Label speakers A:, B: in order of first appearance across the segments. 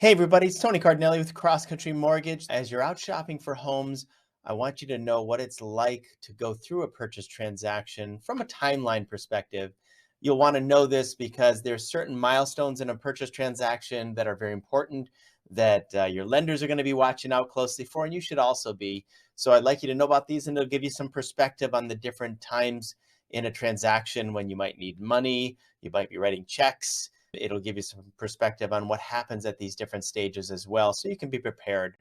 A: Hey everybody, it's Tony Cardinali with Cross Country Mortgage. As you're out shopping for homes, I want you to know what it's like to go through a purchase transaction from a timeline perspective. You'll want to know this because there's certain milestones in a purchase transaction that are very important that your lenders are going to be watching out closely for, and you should also be. So I'd like you to know about these, and it'll give you some perspective on the different times in a transaction when you might need money, you might be writing checks. It'll give you some perspective on what happens at these different stages as well, so you can be prepared.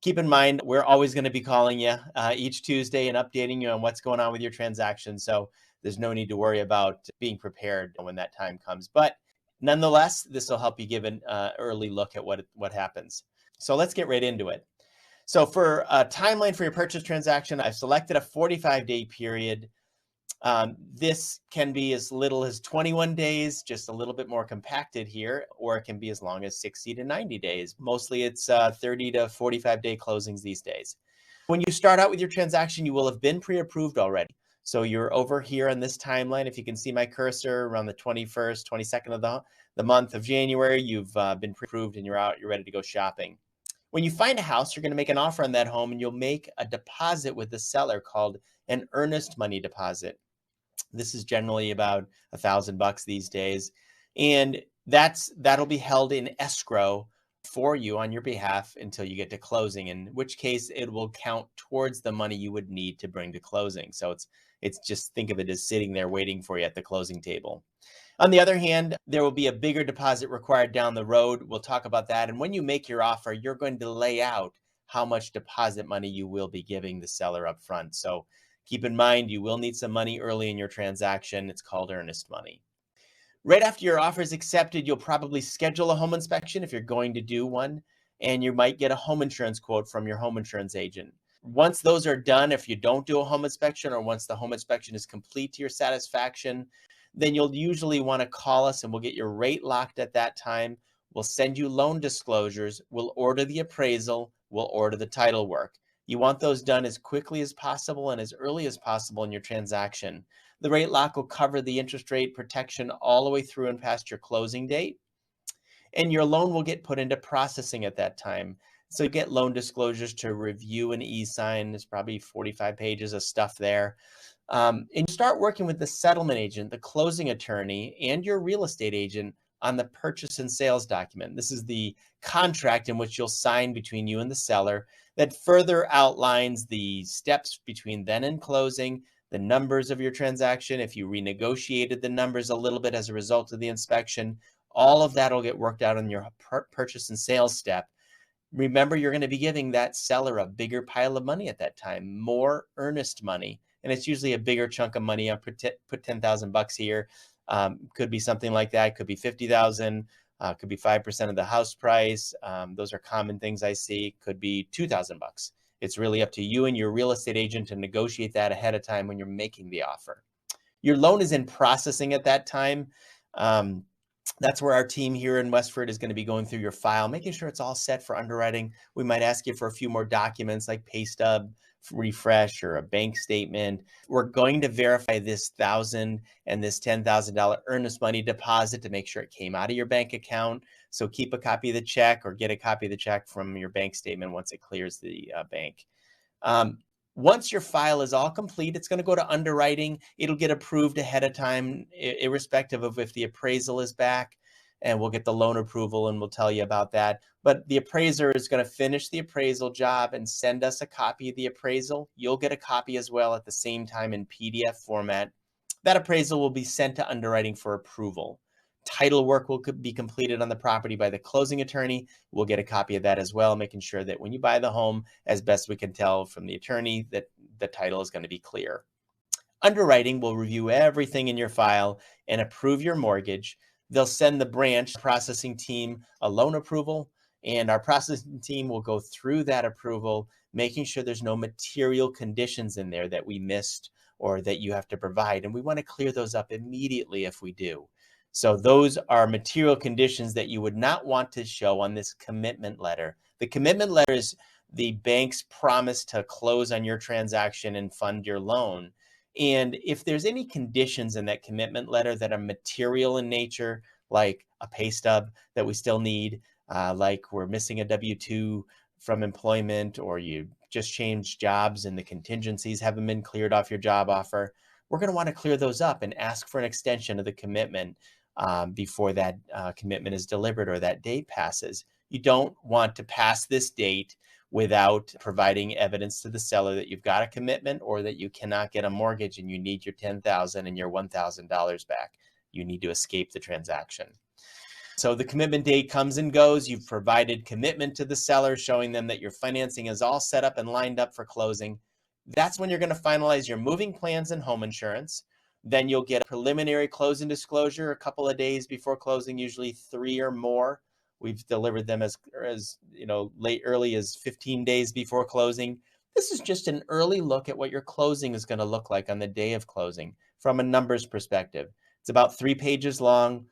A: Keep in mind, we're always going to be calling you each Tuesday and updating you on what's going on with your transaction. So there's no need to worry about being prepared when that time comes. But nonetheless, this will help you give an early look at what happens. So let's get right into it. So for a timeline for your purchase transaction, I've selected a 45-day period. This can be as little as 21 days, just a little bit more compacted here, or it can be as long as 60 to 90 days. Mostly it's 30 to 45 day closings these days. When you start out with your transaction, you will have been pre-approved already. So you're over here on this timeline. If you can see my cursor around the 21st, 22nd of the month of January, you've been pre-approved and you're out, you're ready to go shopping. When you find a house, you're going to make an offer on that home and you'll make a deposit with the seller called an earnest money deposit. This is generally about $1,000 these days. And that'll be held in escrow for you on your behalf until you get to closing, in which case it will count towards the money you would need to bring to closing. So it's just think of it as sitting there waiting for you at the closing table. On the other hand, there will be a bigger deposit required down the road. We'll talk about that. And when you make your offer, you're going to lay out how much deposit money you will be giving the seller up front. So keep in mind, you will need some money early in your transaction. It's called earnest money. Right after your offer is accepted, you'll probably schedule a home inspection if you're going to do one, and you might get a home insurance quote from your home insurance agent. Once those are done, if you don't do a home inspection or once the home inspection is complete to your satisfaction, then you'll usually want to call us and we'll get your rate locked at that time. We'll send you loan disclosures. We'll order the appraisal. We'll order the title work. You want those done as quickly as possible and as early as possible in your transaction. The rate lock will cover the interest rate protection all the way through and past your closing date. And your loan will get put into processing at that time. So you get loan disclosures to review and e-sign. There's probably 45 pages of stuff there. And you start working with the settlement agent, the closing attorney, and your real estate agent on the purchase and sales document. This is the contract in which you'll sign between you and the seller that further outlines the steps between then and closing, the numbers of your transaction, if you renegotiated the numbers a little bit as a result of the inspection. All of that will get worked out on your purchase and sales step. Remember, you're going to be giving that seller a bigger pile of money at that time, more earnest money. And it's usually a bigger chunk of money. I'll put $10,000 here. Could be something like that. Could be 50,000. Could be 5% of the house price. Those are common things I see. Could be $2,000. It's really up to you and your real estate agent to negotiate that ahead of time when you're making the offer. Your loan is in processing at that time. That's where our team here in Westford is going to be going through your file, making sure it's all set for underwriting. We might ask you for a few more documents like pay stub, refresh, or a bank statement. We're going to verify this $1,000 and this $10,000 earnest money deposit to make sure it came out of your bank account. So keep a copy of the check or get a copy of the check from your bank statement once it clears the bank. Once your file is all complete, it's going to go to underwriting. It'll get approved ahead of time, irrespective of if the appraisal is back, and we'll get the loan approval and we'll tell you about that. But the appraiser is going to finish the appraisal job and send us a copy of the appraisal. You'll get a copy as well at the same time in PDF format. That appraisal will be sent to underwriting for approval. Title work will be completed on the property by the closing attorney. We'll get a copy of that as well, making sure that when you buy the home, as best we can tell from the attorney, that the title is going to be clear. Underwriting will review everything in your file and approve your mortgage. They'll send the branch processing team a loan approval, and our processing team will go through that approval, making sure there's no material conditions in there that we missed or that you have to provide. And we want to clear those up immediately if we do. So those are material conditions that you would not want to show on this commitment letter. The commitment letter is the bank's promise to close on your transaction and fund your loan. And if there's any conditions in that commitment letter that are material in nature, like a pay stub that we still need, like we're missing a W-2 from employment, or you just changed jobs and the contingencies haven't been cleared off your job offer, we're going to want to clear those up and ask for an extension of the commitment before that commitment is delivered or that date passes. You don't want to pass this date without providing evidence to the seller that you've got a commitment or that you cannot get a mortgage and you need your $10,000 and your $1,000 back. You need to escape the transaction. So the commitment date comes and goes. You've provided commitment to the seller, showing them that your financing is all set up and lined up for closing. That's when you're going to finalize your moving plans and home insurance. Then you'll get a preliminary closing disclosure a couple of days before closing, usually 3 or more. We've delivered them as early as 15 days before closing. This is just an early look at what your closing is going to look like on the day of closing from a numbers perspective. It's about 3 pages long.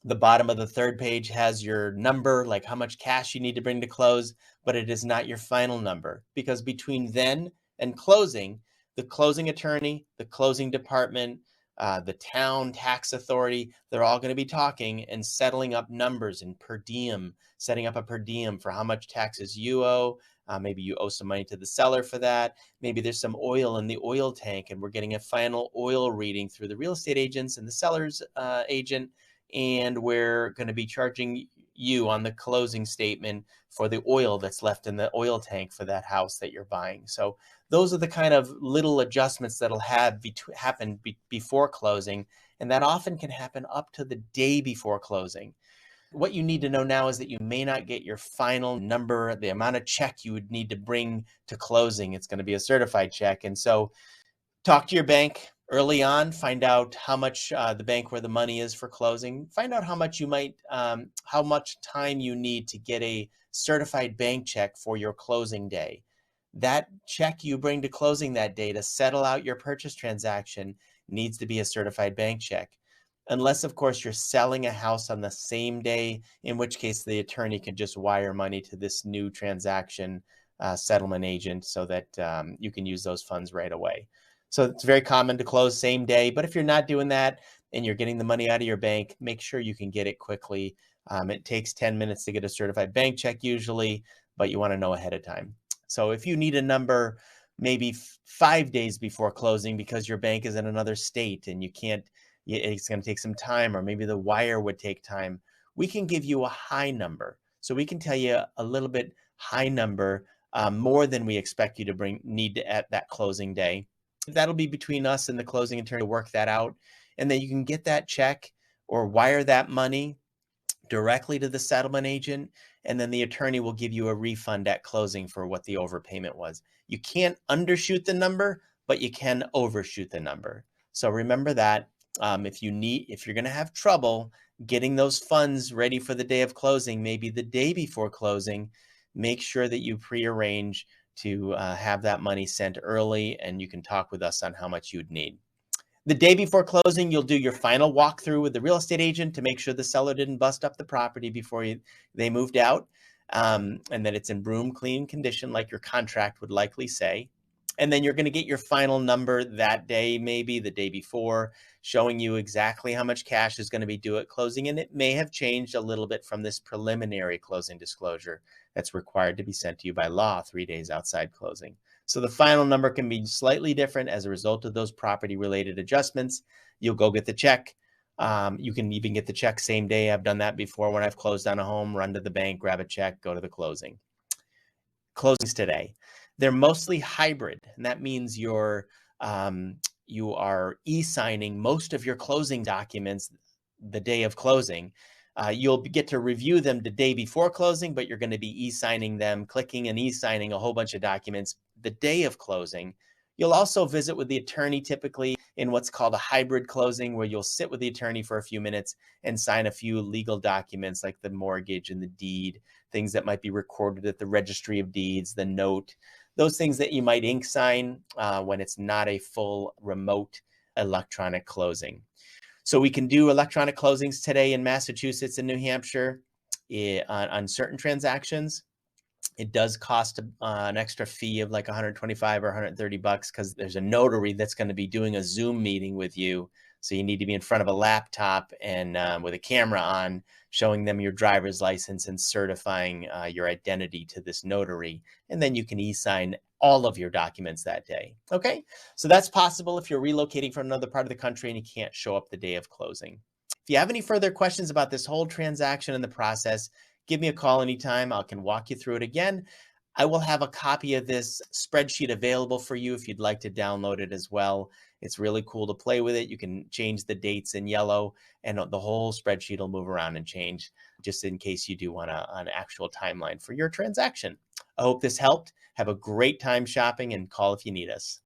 A: The bottom of the third page has your number, like how much cash you need to bring to close, but it is not your final number, because between then and closing, the closing attorney, the closing department, the town tax authority, they're all going to be talking and settling up numbers and per diem, setting up a per diem for how much taxes you owe. Maybe you owe some money to the seller for that. Maybe there's some oil in the oil tank and we're getting a final oil reading through the real estate agents and the seller's agent. And we're going to be charging you on the closing statement for the oil that's left in the oil tank for that house that you're buying. So those are the kind of little adjustments that'll happen before closing, and that often can happen up to the day before closing. What you need to know now is that you may not get your final number, the amount of check you would need to bring to closing. It's going to be a certified check. And so talk to your bank early on, find out how much the bank where the money is for closing, find out how much how much time you need to get a certified bank check for your closing day. That check you bring to closing that day to settle out your purchase transaction needs to be a certified bank check. Unless, of course, you're selling a house on the same day, in which case the attorney can just wire money to this new transaction settlement agent so that you can use those funds right away. So it's very common to close same day, but if you're not doing that and you're getting the money out of your bank, make sure you can get it quickly. It takes 10 minutes to get a certified bank check usually, but you want to know ahead of time. So if you need a number maybe 5 days before closing because your bank is in another state and it's going to take some time, or maybe the wire would take time, we can give you a high number. So we can tell you a little bit high number, more than we expect you to need at that closing day. That'll be between us and the closing attorney to work that out. And then you can get that check or wire that money directly to the settlement agent. And then the attorney will give you a refund at closing for what the overpayment was. You can't undershoot the number, but you can overshoot the number. So remember that. If you're going to have trouble getting those funds ready for the day of closing, maybe the day before closing, make sure that you prearrange to have that money sent early, and you can talk with us on how much you'd need. The day before closing, you'll do your final walkthrough with the real estate agent to make sure the seller didn't bust up the property before they moved out, and that it's in broom clean condition like your contract would likely say. And then you're going to get your final number that day, maybe the day before, showing you exactly how much cash is going to be due at closing. And it may have changed a little bit from this preliminary closing disclosure that's required to be sent to you by law 3 days outside closing. So the final number can be slightly different as a result of those property-related adjustments. You'll go get the check. You can even get the check same day. I've done that before when I've closed on a home, run to the bank, grab a check, go to the closing. Closings today, they're mostly hybrid, and that means you are e-signing most of your closing documents the day of closing. You'll get to review them the day before closing, but you're going to be e-signing them, clicking and e-signing a whole bunch of documents the day of closing. You'll also visit with the attorney typically in what's called a hybrid closing, where you'll sit with the attorney for a few minutes and sign a few legal documents like the mortgage and the deed, things that might be recorded at the registry of deeds, the note, those things that you might ink sign when it's not a full remote electronic closing. So we can do electronic closings today in Massachusetts and New Hampshire on certain transactions. It does cost an extra fee of like $125 or $130 because there's a notary that's going to be doing a Zoom meeting with you So you need to be in front of a laptop and with a camera on, showing them your driver's license and certifying your identity to this notary. And then you can e-sign all of your documents that day. Okay, so that's possible if you're relocating from another part of the country and you can't show up the day of closing. If you have any further questions about this whole transaction and the process, give me a call anytime. I can walk you through it again. I will have a copy of this spreadsheet available for you if you'd like to download it as well. It's really cool to play with it. You can change the dates in yellow, and the whole spreadsheet will move around and change just in case you do want an actual timeline for your transaction. I hope this helped. Have a great time shopping and call if you need us.